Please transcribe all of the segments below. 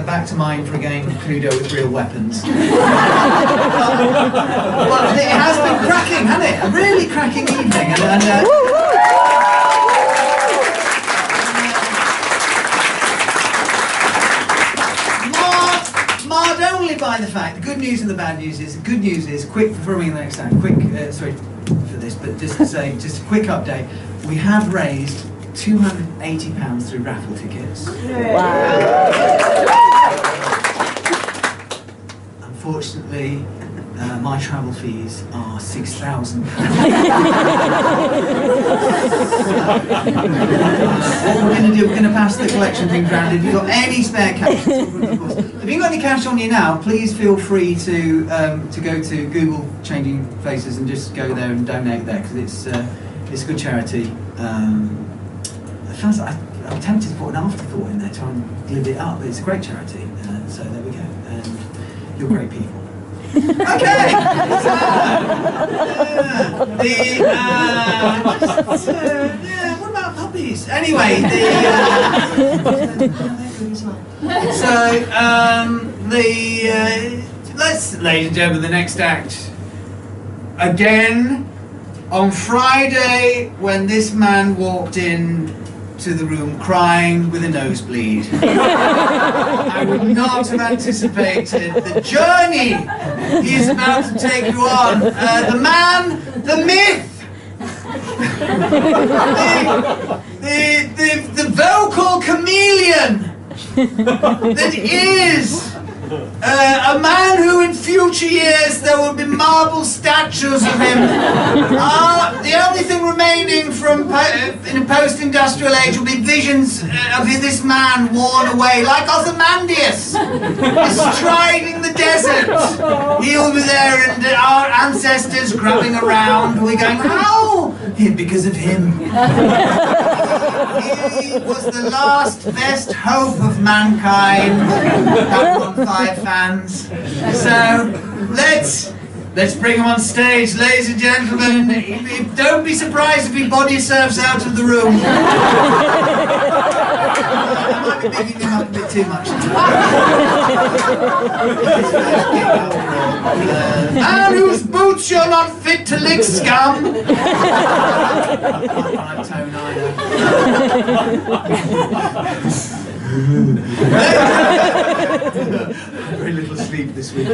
back to mine for a game of Cluedo with real weapons. Well, it has been cracking, hasn't it? A really cracking evening. Marred only by the fact, the good news and the bad news is, the good news is, quick, before we go next time, quick, sorry for this, but just to say, just a quick update, we have raised £280 through raffle tickets. Wow. Unfortunately, my travel fees are £6,000. What we're going to do, we're going to pass the collection thing around. If you've got any spare cash, if you've got any cash on you now, please feel free to go to Google Changing Faces and just go there and donate there, because it's a good charity. I'm tempted to put an afterthought in there, try and live it up, but it's a great charity, so there we go, and you're great people. Okay! What about puppies? Anyway, let's, ladies and gentlemen, the next act. Again, on Friday, when this man walked in to the room crying with a nosebleed, I would not have anticipated the journey he is about to take you on. The man, the myth, the vocal chameleon that is a man who in future years there will be marble statues of him. The only thing remaining from in a post-industrial age will be visions of this man worn away like Ozymandias, striding the desert. He'll be there and our ancestors grubbing around. We're going, how? Because of him. He was the last best hope of mankind. That won 5 fans. So let's bring him on stage, ladies and gentlemen. Don't be surprised if he body surfs out of the room. I might be bigging him up a bit too much. Man whose boots you're not fit to lick, scum. Very little sleep this week.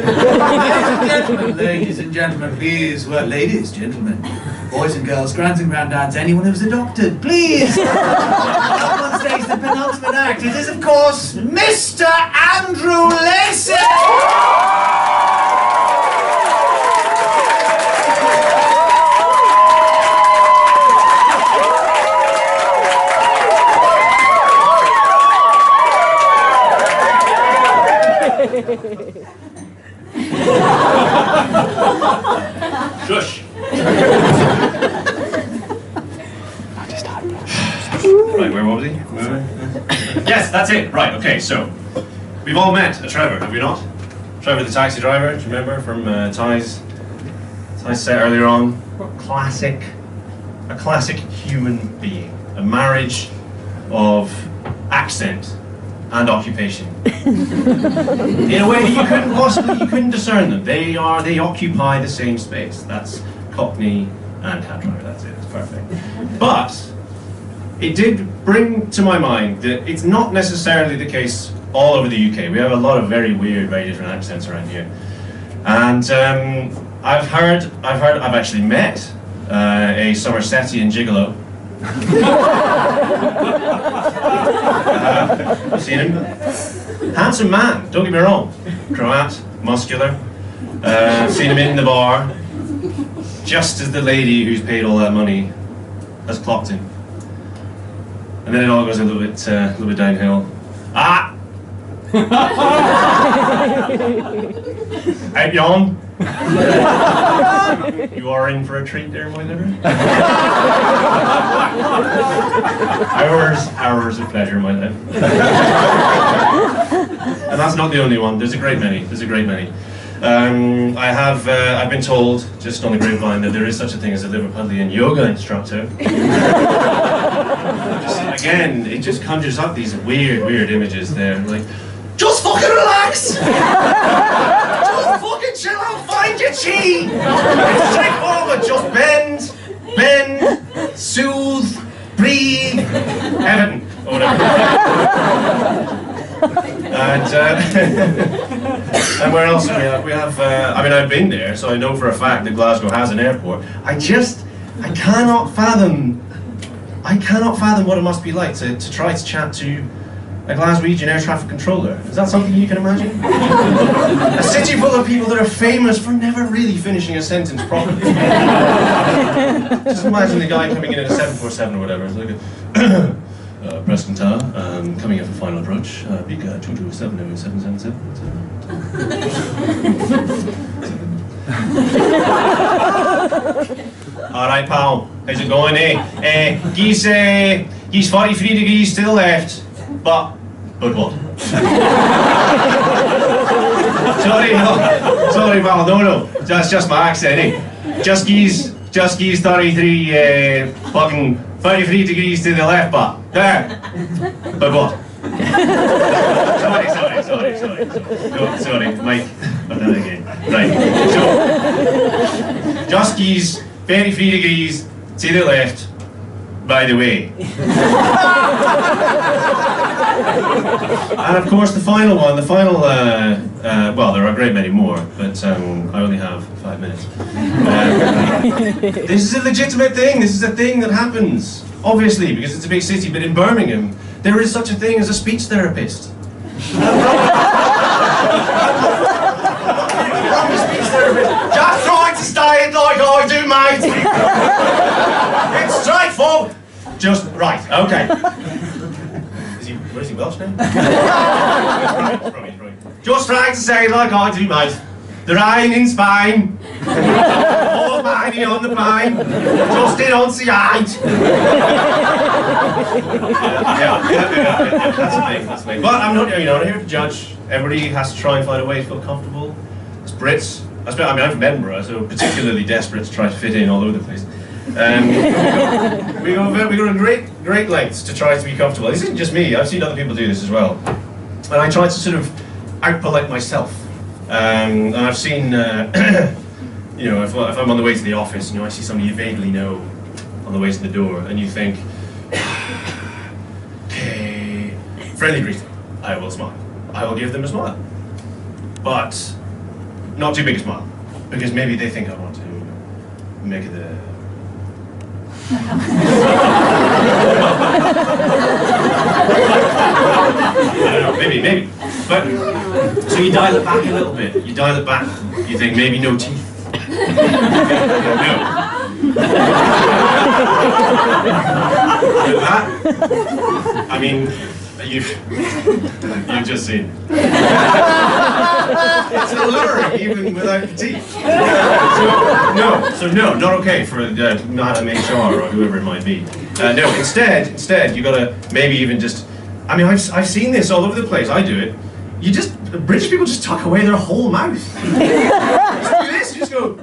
Ladies and gentlemen, please, well, ladies, gentlemen, boys and girls, grands and granddads, anyone who's adopted, please, up on stage, the penultimate act. It is, of course, Mr. Andrew Lacey! Shush. Right, where was he? Yes, that's it. Right, okay, so we've all met a Trevor, have we not? Trevor the taxi driver, do you remember from Ty's set earlier on? A classic human being. A marriage of accent and occupation. In a way you couldn't discern them. They occupy the same space. That's Cockney and cab driver, that's it, it's perfect. But it did bring to my mind that it's not necessarily the case all over the UK. We have a lot of very weird, very different accents around here. And I've actually met a Somersetian gigolo. You've seen him? Handsome man, don't get me wrong. Croat, muscular. Seen him in the bar. Just as the lady who's paid all that money has clocked him. And then it all goes a little bit downhill. Ah! Out yon. You are in for a treat there, my liver. Hours of pleasure, my life. And that's not the only one. There's a great many. I've been told, just on the grapevine, that there is such a thing as a Liverpudlian yoga instructor. Again, it just conjures up these weird images there. Like, just Just fucking relax! Just fucking chill out, find your chi! It's straightforward, just bend, soothe, breathe, everything, or whatever. And where else do we have? We have, I mean, I've been there, so I know for a fact that Glasgow has an airport. I cannot fathom what it must be like to try to chat to a Glaswegian air traffic controller. Is that something you can imagine? A city full of people that are famous for never really finishing a sentence properly. Just imagine the guy coming in a 747 or whatever. It's like Preston Tower, coming in for final approach. Peak 227 777. Alright, pal. How's it going, He's 43 degrees to the left, but what? Sorry, pal. No. That's just my accent, Just geese 33, fucking 33 degrees to the left, but what? Sorry, Mike. I've done it again. Right. So, just geese 33 degrees to the left, by the way. And of course the final one, well, there are a great many more, but I only have 5 minutes. This is a legitimate thing, this is a thing that happens, obviously, because it's a big city, but in Birmingham, there is such a thing as a speech therapist. Just try to stay it like I do, mate. It's straightforward. Just right, okay. Where's he Welsh now? Right. Just trying to say it like I do, mate. The rain in Spain. All mighty on the plain. Just in on the eight. Yeah, that's the thing. But I'm not here to judge. Everybody has to try and find a way to feel comfortable. As Brits, I'm from Edinburgh, so particularly desperate to try to fit in all over the place. We go to great lengths to try to be comfortable. This isn't just me, I've seen other people do this as well. And I try to sort of out-polite myself. And I've seen, if I'm on the way to the office, I see somebody you vaguely know on the way to the door, and you think, okay, friendly greeting, I will smile. I will give them a smile. But not too big a smile, because maybe they think I want to make it a... I don't know, maybe. But, so you dial it back a little bit. You dial it back. You think maybe no teeth. No. That, I mean, you've just seen. It's alluring even without the teeth. So no, not okay for Madam HR or whoever it might be. No, instead you gotta maybe even just. I mean, I've seen this all over the place. I do it. British people just tuck away their whole mouth. Just do this. You just go.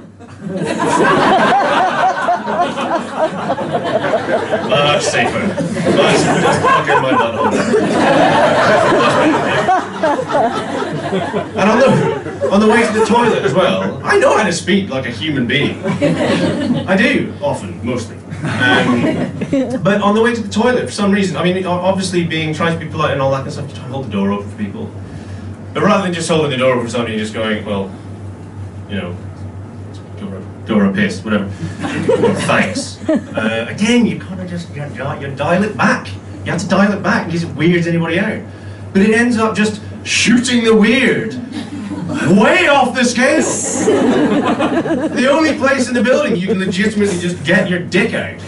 Much safer. Much just fucking my butthole. And on the way to the toilet as well, I know how to speak like a human being. I do, often, mostly. But on the way to the toilet, for some reason, I mean, obviously trying to be polite and all that kind of stuff, you try to hold the door open for people. But rather than just holding the door open for somebody, you're just going, well, door a piss, whatever. Thanks. Again, you kind of just, you dial it back. You have to dial it back in case it weirds anybody out. But it ends up just shooting the weird way off the scale. The only place in the building you can legitimately just get your dick out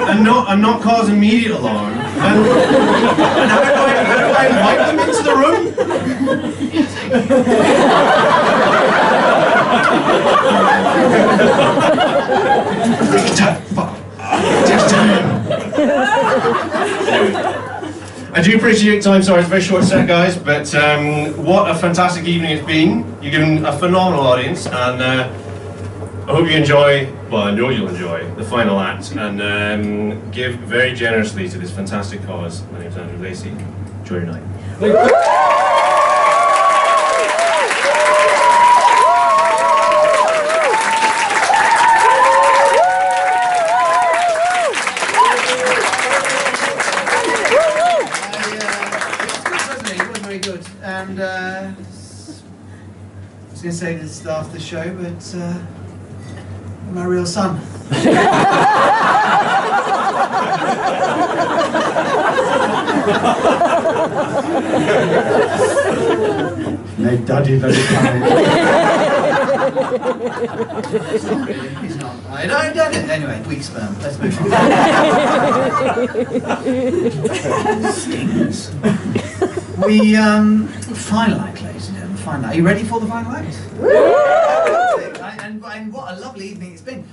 and not cause immediate alarm. And how do I invite them into the room? I do appreciate time, sorry it's a very short set guys, but what a fantastic evening it's been. You've given a phenomenal audience, and I hope you enjoy, well I know you'll enjoy, the final act, and give very generously to this fantastic cause. My name's Andrew Lacey. Enjoy your night. And I was going to say this after the show, but my real son. Made Daddy very kind. He's not. I don't. Anyway, weak sperm. Let's move on. Stings. We final act, ladies and gentlemen. Final act. Are you ready for the final act? And what a lovely evening it's been.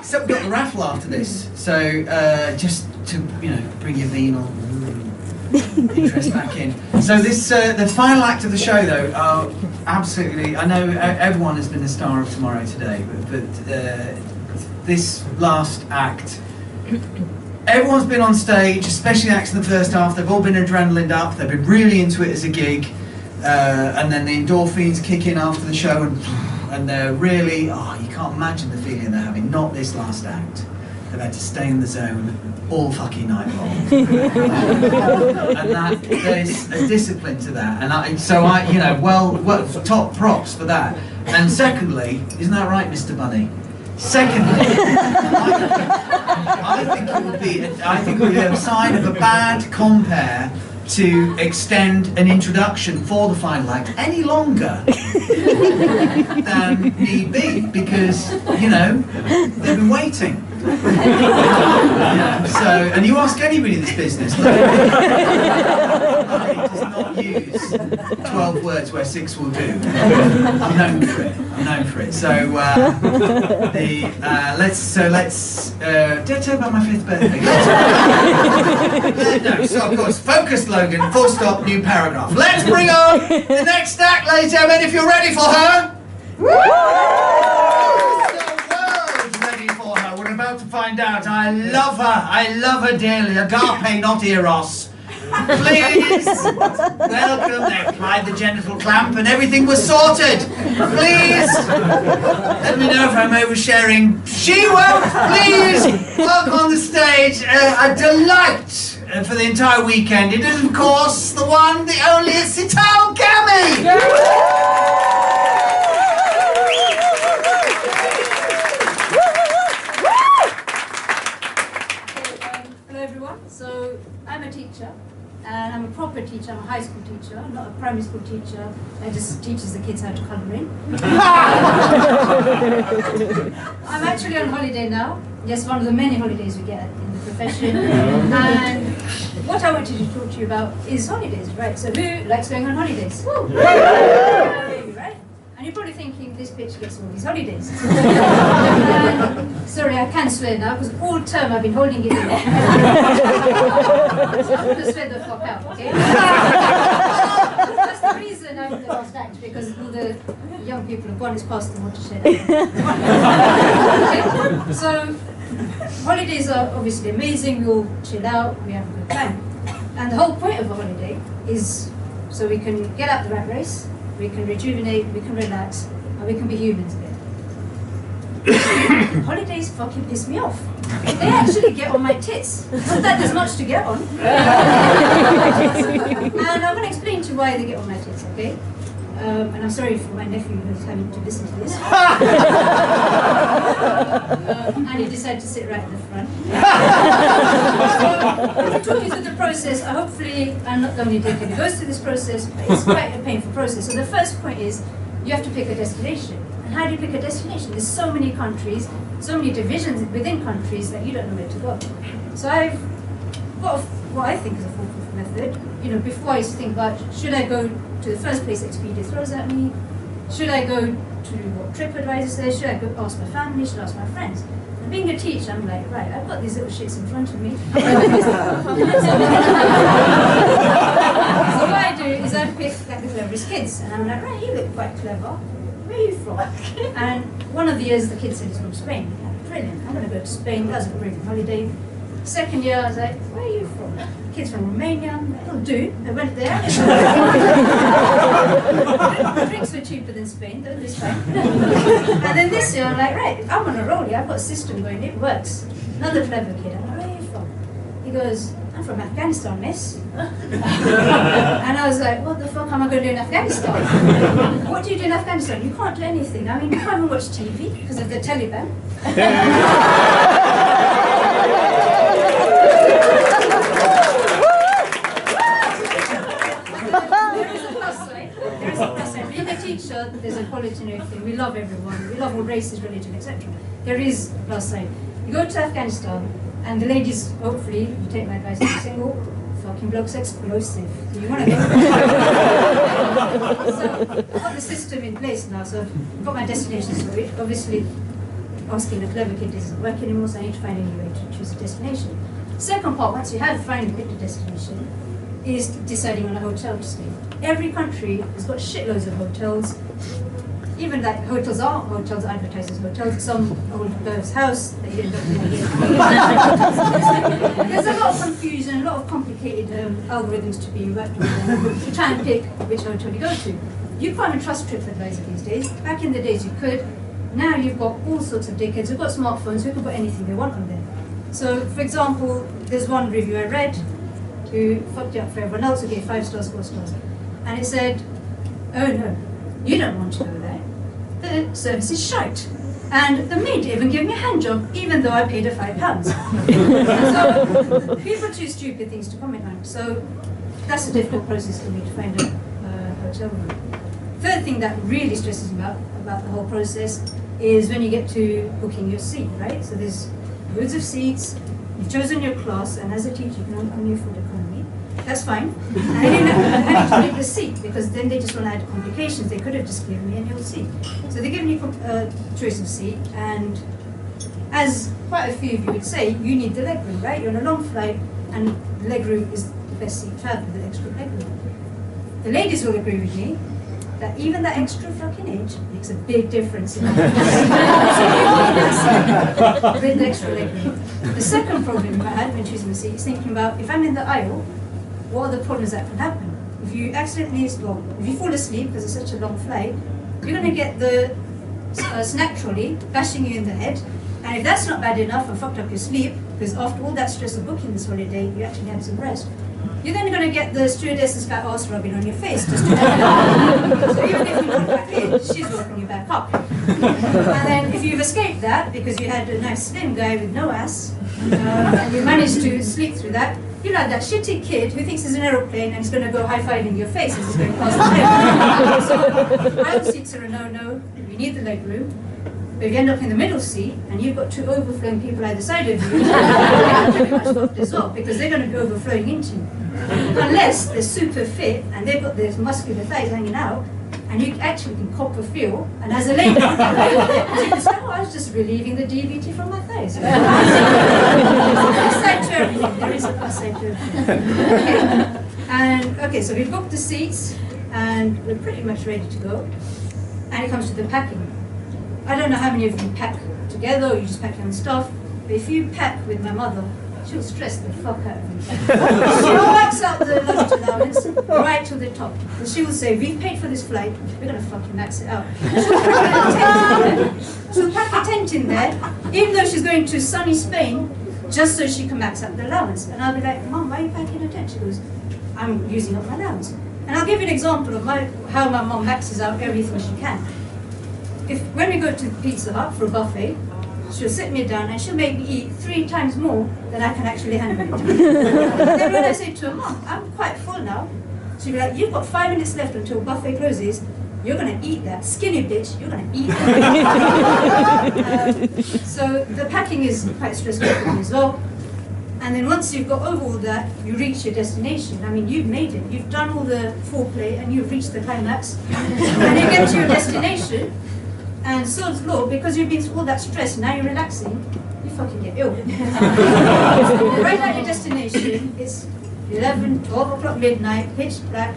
So we've got the raffle after this. So just to bring your venal interest back in. So this the final act of the show, though, absolutely. I know everyone has been the star of Tomorrow Today, but this last act. Everyone's been on stage, especially the acts in the first half. They've all been adrenalined up. They've been really into it as a gig, and then the endorphins kick in after the show, and they're really, you can't imagine the feeling they're having. Not this last act. They've had to stay in the zone all fucking night long, and there's a discipline to that. And well, top props for that. And secondly, isn't that right, Mr. Bunny? Secondly, I think it would be a sign of a bad compare to extend an introduction for the final act any longer than need be, because they've been waiting. And you ask anybody in this business, does not use 12 words where 6 will do. I'm known for it. So let's did I tell you about my 5th birthday? No, so of course, focus, Logan, full stop, new paragraph. Let's bring on the next act, ladies and gentlemen, if you're ready for her. About to find out. I love her dearly. Agape, not eros. Please welcome. They applied the genital clamp and everything was sorted. Please let me know if I'm oversharing. She won't. Please welcome on the stage a delight for the entire weekend. It is of course the one, the only Sital Gami. So I'm a teacher, and I'm a proper teacher. I'm a high school teacher, not a primary school teacher. I just teaches the kids how to colour in. I'm actually on holiday now. Yes, one of the many holidays we get in the profession. And what I wanted to talk to you about is holidays, right? So who likes going on holidays? Woo! Right? And you're probably thinking this bitch gets all these holidays. Sorry, I can swear now, because all term I've been holding it in. So I'm going to swear the fuck out, okay? That's the reason I'm the last act, because all the young people have gone, it's past the watershed. Okay, so holidays are obviously amazing, we all chill out, we have a good time. And the whole point of a holiday is so we can get out the rat race, we can rejuvenate, we can relax, and we can be humans again. Holidays fucking piss me off. They actually get on my tits. Not that there's much to get on. And I'm going to explain to you why they get on my tits, okay? And I'm sorry for my nephew who's having to listen to this. And he decided to sit right at the front. So, to talk you through the process, hopefully I'm not the only dick who goes through this process, but it's quite a painful process. So the first point is, you have to pick a destination. And how do you pick a destination? There's so many countries, so many divisions within countries that you don't know where to go. So I've got what I think is a foolproof method. Before I used to think about, should I go to the first place Expedia throws at me? Should I go to what TripAdvisor says? Should I go ask my family? Should I ask my friends? And being a teacher, I'm like, right, I've got these little shits in front of me. So what I do is I pick like the cleverest kids, and I'm like, right, you look quite clever. Where are you from? And one of the years the kid said he's from Spain. Like, brilliant, I'm going to go to Spain. That was a brilliant holiday. Second year, I was like, where are you from? Kids from Romania. It'll do. I went there. Drinks were cheaper than Spain, though, this time. And then this year, I'm like, right, I'm on a roll here. I've got a system going, it works. Another clever kid. I'm like, where are you from? He goes, I'm from Afghanistan, miss. And I was like, what the fuck am I going to do in Afghanistan? What do you do in Afghanistan? You can't do anything. I mean, you can't even watch TV because of the Taliban. There is a plus side. Being a teacher, there's equality and everything. We love everyone. We love all races, religion, etc. There is a plus side. You go to Afghanistan, and the ladies, hopefully, you take my advice, you're single, fucking bloke's explosive. So you want to go. So I've got the system in place now, so I've got my destination sorted. Obviously, asking a clever kid doesn't work anymore, so I need to find a new way to choose a destination. Second part, once you have finally picked a destination, is deciding on a hotel to stay. Every country has got shitloads of hotels. Even like hotels aren't hotels advertised as hotels. Some old bird's house that you end up in. There's a lot of confusion, a lot of complicated algorithms to be worked on to try and pick which hotel you go to. You can't even trust TripAdvisor these days. Back in the days you could. Now you've got all sorts of dickheads who've got smartphones who can put anything they want on there. So, for example, there's one review I read who fucked it up for everyone else who gave 5 stars, 4 stars. And it said, oh no, you don't want to go there. The service is shite. And the maid didn't even give me a hand job, even though I paid her £5. So people choose stupid things to comment on. So that's a difficult process for me to find a hotel room. Third thing that really stresses me out about the whole process is when you get to booking your seat, right? So there's loads of seats, you've chosen your class, and as a teacher you can only afford economy. That's fine. And I had to pick the seat because then they just want to add complications. They could have just given me any old seat. So they're giving you a choice of seat, and as quite a few of you would say, you need the leg room, right? You're on a long flight, and the leg room is the best seat to have with the extra leg room. The ladies will agree with me that even that extra fucking inch makes a big difference in with the extra leg room. The second problem I had when choosing the seat is thinking about if I'm in the aisle, what are the problems that can happen? If you accidentally, if you fall asleep because it's such a long flight, you're going to get the snack trolley bashing you in the head. And if that's not bad enough and fucked up your sleep, because after all that stress of booking this holiday, you actually had some rest, you're then going to get the stewardess's fat ass rubbing on your face just to So even if you walk back in, she's walking you back up. And then if you've escaped that because you had a nice slim guy with no ass, and you managed to sleep through that, you're like that shitty kid who thinks there's an aeroplane and he's going to go high-fiving your face as he's going past the plane. So aisle seats are a no-no. You need the leg room. But if you end up in the middle seat and you've got 2 overflowing people either side of you, you're pretty much fucked as well because they're going to be overflowing into you. Unless they're super fit and they've got their muscular thighs hanging out, and you actually can cop a feel, and as a lady, you can say, oh, I was just relieving the DVT from my thighs. There's a plus side to everything. There is a plus side to everything. And okay, so we've booked the seats, and we're pretty much ready to go. And it comes to the packing. I don't know how many of you pack together, or you just pack your own stuff, but if you pack with my mother, she'll stress the fuck out of me. She'll max out the luggage allowance right to the top. And she will say, we've paid for this flight, we're going to fucking max it out. She'll pack a tent in there, even though she's going to sunny Spain, just so she can max out the allowance. And I'll be like, Mum, why are you packing a tent? She goes, I'm using up my allowance. And I'll give you an example of how my mum maxes out everything she can. When we go to Pizza Hut for a buffet, she'll sit me down and she'll make me eat 3 times more than I can actually handle. Then when I say to her, Mum, I'm quite full now, she'll be like, you've got 5 minutes left until buffet closes, you're going to eat that. Skinny bitch, you're going to eat that. So the packing is quite stressful for me as well. And then once you've got over all that, you reach your destination. I mean, you've made it. You've done all the foreplay and you've reached the climax. And you get to your destination, and sod's law, because you've been through all that stress, now you're relaxing, you fucking get ill. Right at your destination, it's 11, 12 o'clock midnight, pitch black,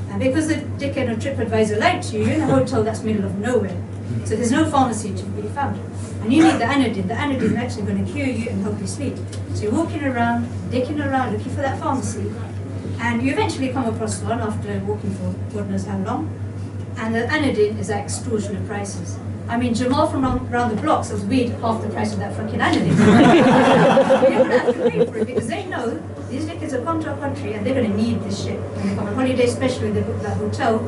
and because the dickhead on TripAdvisor lied to you, you're in a hotel that's middle of nowhere. So there's no pharmacy to be found. And you need the anodine. The anodine is actually going to cure you and help you sleep. So you're walking around, dicking around, looking for that pharmacy, and you eventually come across one after walking for God knows how long. And the anodine is at extortionate prices. I mean, Jamal from around the block sells weed half the price of that fucking anodine. You're going to have to pay for it because they know these liquors have come to our country and they're going to need this shit. When they come on holiday, especially they book that hotel,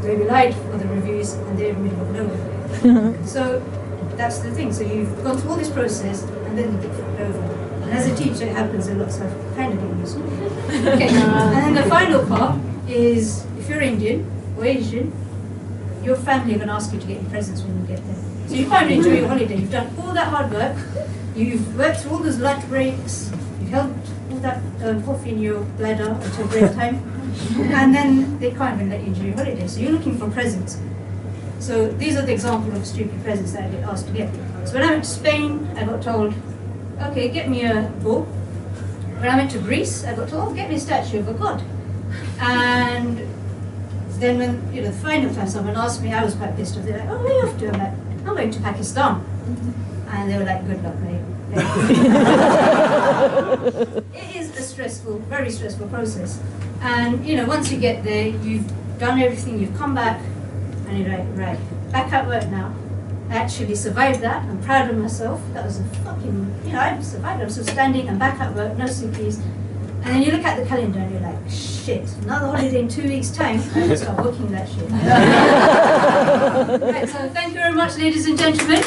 they relied for the reviews and they're in the middle of nowhere. So that's the thing. So you've gone through all this process and then you get fucked over. And as a teacher, it happens a lot, so I've kind of been used to it. Okay, and then the final part is if you're Indian or Asian, your family are going to ask you to get your presents when you get there. So you can't enjoy your holiday. You've done all that hard work. You've worked through all those lunch breaks. You've held all that coffee in your bladder until break time. And then they can't even let you enjoy your holiday. So you're looking for presents. So these are the example of stupid presents that I get asked to get. So when I went to Spain, I got told, okay, get me a bull. When I went to Greece, I got told, oh, get me a statue of a god. And then when, the final time someone asked me, I was quite pissed off. They're like, oh, where are you off to? I'm like, I'm going to Pakistan. And they were like, good luck, mate. It is a stressful, very stressful process. And, once you get there, you've done everything, you've come back, and you're like, right, back at work now. I actually survived that. I'm proud of myself. That was a fucking, I survived. I'm still standing, I'm back at work, no sickies. And then you look at the calendar and you're like, shit, another holiday in 2 weeks' time. I have to start booking that shit. Right, so thank you very much, ladies and gentlemen.